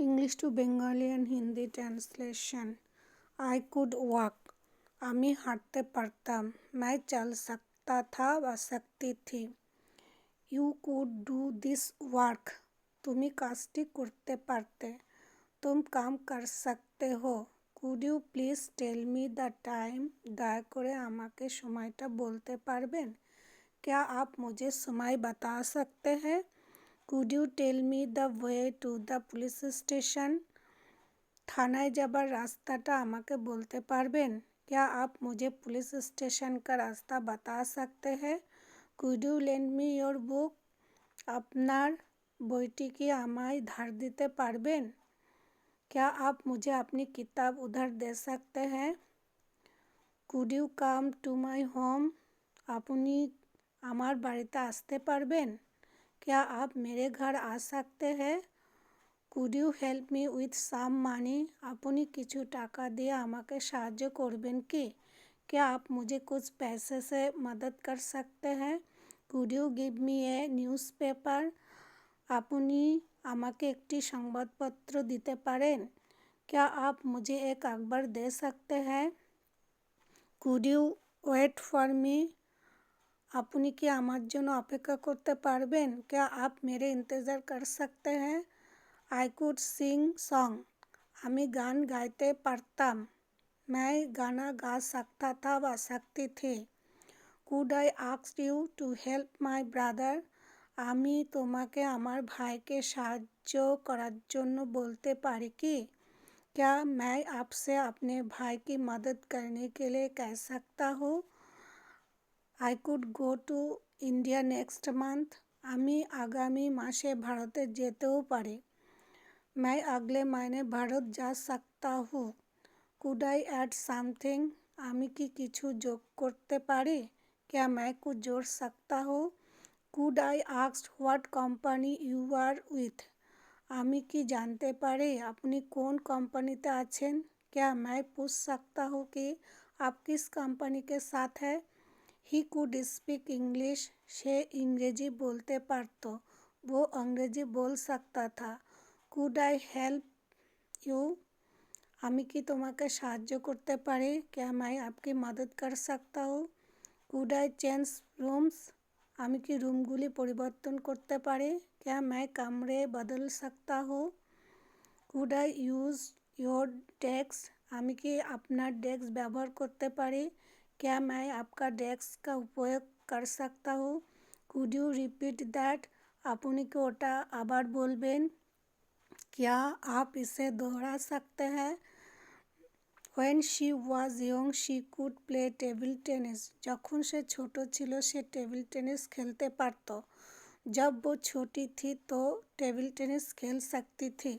English to Bengali and Hindi translation. I could walk. আমি হাঁটতে পারতাম। मैं चल सकता था বা सकती थी। You could do this work. তুমি কাজটি করতে পারতে। तुम काम कर सकते हो। Could you please tell me the time? দয়া করে আমাকে সময়টা বলতে পারবেন? क्या आप मुझे समय बता सकते हैं? Could you tell me the way to the police station? থানায় যাবার রাস্তাটা আমাকে বলতে পারবেন? क्या आप मुझे पुलिस स्टेशन का रास्ता बता सकते हैं? Could you lend me your book? আপনার বইটি কি আমায় ধার দিতে পারবেন? क्या आप मुझे अपनी किताब उधार दे सकते हैं? Could you come to my home? আপনি আমার বাড়িতে আসতে পারবেন? क्या आप मेरे घर आ सकते हैं? Could you help me with some money? আপনি কিছু টাকা দিয়ে আমাকে সাহায্য করবেন কি? क्या आप मुझे कुछ पैसे से मदद कर सकते हैं? Could you give me a newspaper? আপনি আমাকে একটি সংবাদপত্র দিতে পারেন? क्या आप मुझे एक अखबार दे सकते हैं? Could you wait for me? আপনি কি আমার জন্য অপেক্ষা করতে পারবেন? क्या आप मेरे इंतज़ार कर सकते हैं? I could sing song. আমি গান গাইতে পারতাম। मैं गाना गा सकता था বা सकती थी। Could I ask you to help my brother? আমি তোমাকে আমার ভাইকে সাহায্য করার জন্য বলতে পারি কি? क्या मैं आपसे अपने भाई की मदद करने के लिए कह सकता हूँ? I could go to India next month. আমি আগামী মাসে ভারতে যেতেও পারি। मैं अगले महीने भारत जा सकता हूँ। Could I add something? আমি কি কিছু যোগ করতে পারি? क्या मैं कुछ जोड़ सकता हूँ? Could I ask what company you are with? আমি কি জানতে পারি আপনি কোন কোম্পানিতে আছেন? क्या मैं पूछ सकता हूँ कि आप किस कंपनी के साथ हैं? He could speak English. সে ইংরেজি বলতে পারত। वो अंग्रेजी बोल सकता था। Could I help you? আমি কি তোমাকে সাহায্য করতে পারি? क्या मैं आपकी मदद कर सकता हूँ? Could I change rooms? আমি কি রুমগুলি পরিবর্তন করতে পারি? क्या मैं कमरे बदल सकता हूँ? Could I use your desk? আমি কি আপনার ডেস্ক ব্যবহার করতে পারি? क्या मैं आपका डेस्क का उपयोग कर सकता हूँ? Could you repeat that? আপনি কি ওটা আবার বলবেন? क्या आप इसे दोहरा सकते हैं? When she was young, she could play table tennis. যখন সে ছোট ছিল সে টেবিল টেনিস খেলতে পারত। जब वो छोटी थी तो टेबल टेनिस खेल सकती थी।